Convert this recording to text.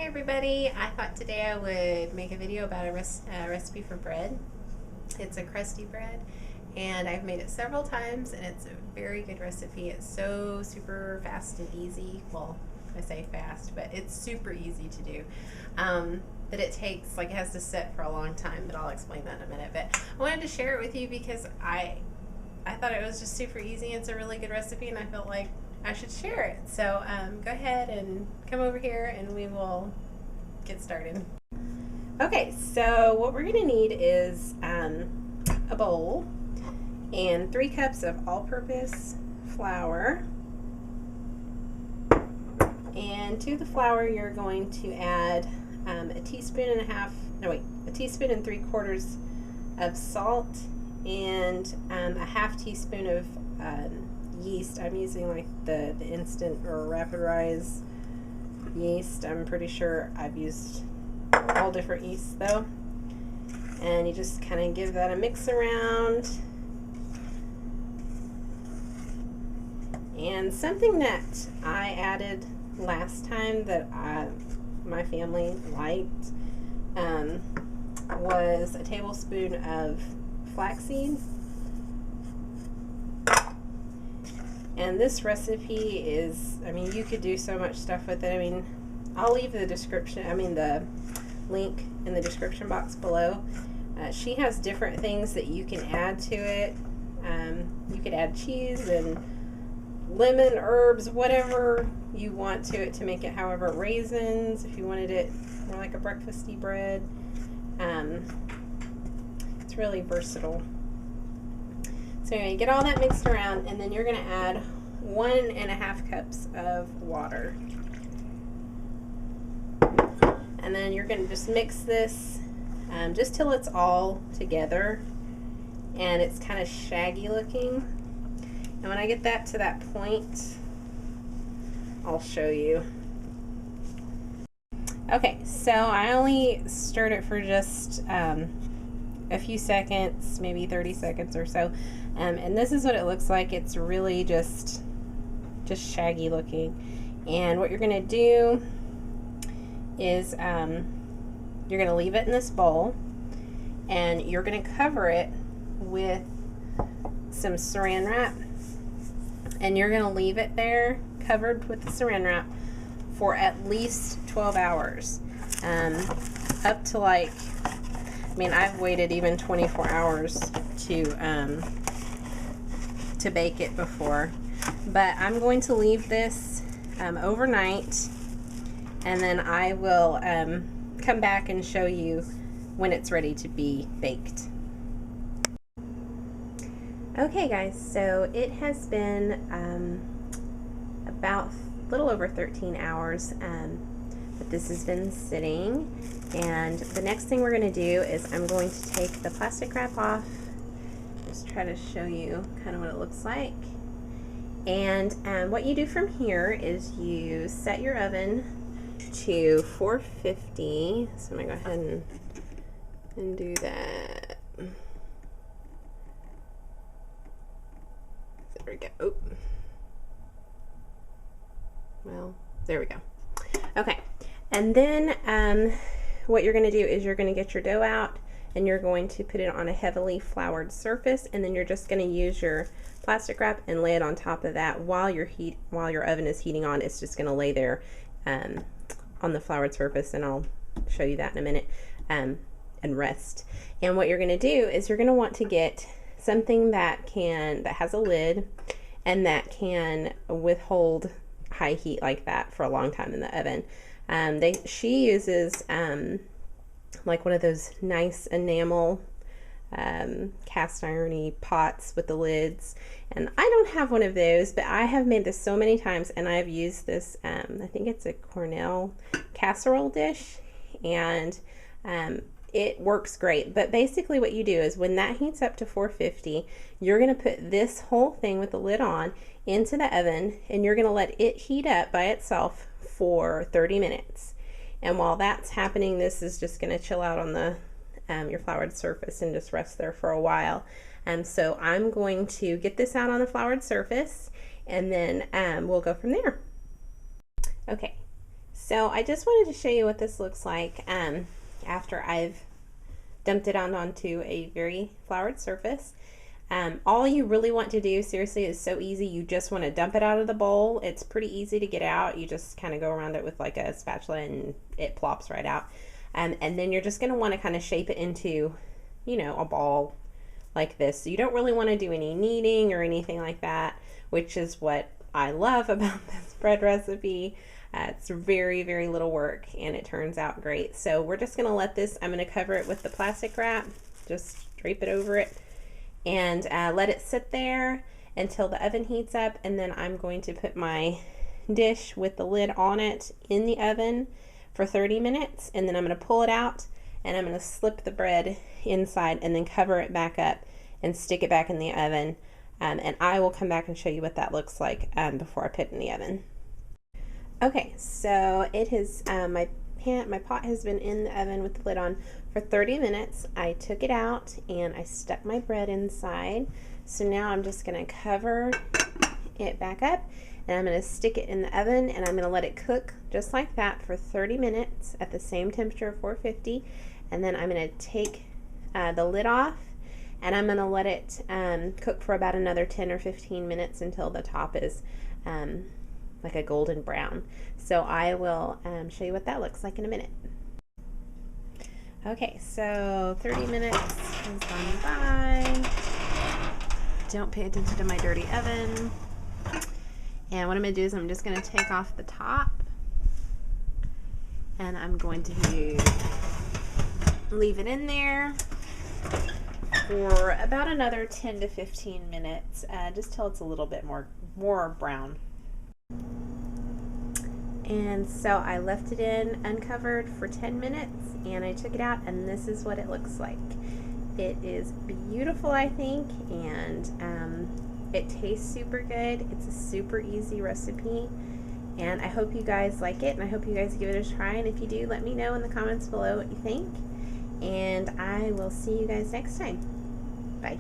everybody, I thought today I would make a video about a recipe for bread. It's a crusty bread and I've made it several times and it's a very good recipe. It's so super fast and easy. Well, I say fast, but it's super easy to do. But it takes, it has to sit for a long time, but I'll explain that in a minute. But I wanted to share it with you because I thought it was just super easy. It's a really good recipe and I felt like I should share it. So go ahead and come over here and we will get started. Okay, so what we're gonna need is a bowl and 3 cups of all-purpose flour. And to the flour you're going to add a teaspoon and 3/4 of salt and a half teaspoon of yeast. I'm using like the instant or rapid rise yeast. I'm pretty sure I've used all different yeasts though. And you just kind of give that a mix around. And something that I added last time that my family liked was a tablespoon of flaxseed. And this recipe is, you could do so much stuff with it. I'll leave the the link in the description box below. She has different things that you can add to it. You could add cheese and lemon, herbs, whatever you want to it to make it, however, raisins, if you wanted it more like a breakfasty bread. It's really versatile. So anyway, get all that mixed around and then you're going to add 1.5 cups of water. And then you're going to just mix this just till it's all together and it's kind of shaggy looking. And when I get that to that point, I'll show you. Okay, so I only stirred it for just a few seconds, maybe 30 seconds or so. And this is what it looks like. It's really just shaggy looking. And what you're gonna do is you're gonna leave it in this bowl and you're gonna cover it with some saran wrap. And you're gonna leave it there covered with the saran wrap for at least 12 hours. Up to I've waited even 24 hours to bake it before, but I'm going to leave this overnight and then I will come back and show you when it's ready to be baked. Okay guys, so it has been about a little over 13 hours but this has been sitting, and the next thing we're going to do is I'm going to take the plastic wrap off, just try to show you kind of what it looks like. And what you do from here is you set your oven to 450, so I'm going to go ahead and do that. There we go. Oh. Well, there we go. Okay, and then what you're going to do is you're going to get your dough out and you're going to put it on a heavily floured surface, and then you're just going to use your plastic wrap and lay it on top of that while your oven is heating on. It's just going to lay there on the floured surface, and I'll show you that in a minute, and rest. And what you're going to do is you're going to want to get something that has a lid and that can withhold high heat like that for a long time in the oven. She uses like one of those nice enamel cast irony pots with the lids, and I don't have one of those, but I have made this so many times and I've used this I think it's a Cornell casserole dish, and it works great. But basically what you do is when that heats up to 450, you're going to put this whole thing with the lid on into the oven and you're going to let it heat up by itself for 30 minutes. And while that's happening, this is just going to chill out on the your floured surface and just rest there for a while. So I'm going to get this out on the floured surface and then we'll go from there. Okay, So I just wanted to show you what this looks like after I've dumped it out onto a very floured surface. All you really want to do, seriously, is so easy. You just want to dump it out of the bowl. It's pretty easy to get out. You just kind of go around it with like a spatula and it plops right out. And then you're just going to want to kind of shape it into, you know, a ball like this. So you don't really want to do any kneading or anything like that, which is what I love about this bread recipe. It's very, very little work and it turns out great. So we're just going to let this, I'm going to cover it with the plastic wrap, just drape it over it, and let it sit there until the oven heats up. And then I'm going to put my dish with the lid on it in the oven for 30 minutes, and then I'm going to pull it out and I'm going to slip the bread inside and then cover it back up and stick it back in the oven. And I will come back and show you what that looks like before I put it in the oven. Okay, so it has, my pot has been in the oven with the lid on for 30 minutes. I took it out and I stuck my bread inside. So now I'm just going to cover it back up and I'm going to stick it in the oven and I'm going to let it cook just like that for 30 minutes at the same temperature of 450. And then I'm going to take the lid off and I'm going to let it cook for about another 10 or 15 minutes until the top is like a golden brown. So I will show you what that looks like in a minute. Okay, so 30 minutes has gone by. Don't pay attention to my dirty oven. And what I'm going to do is I'm just going to take off the top and I'm going to leave it in there for about another 10 to 15 minutes, just till it's a little bit more brown. And so I left it in uncovered for 10 minutes and I took it out and this is what it looks like. It is beautiful, I think, and it tastes super good. It's a super easy recipe and I hope you guys like it and I hope you guys give it a try, and if you do, let me know in the comments below what you think, and I will see you guys next time. Bye.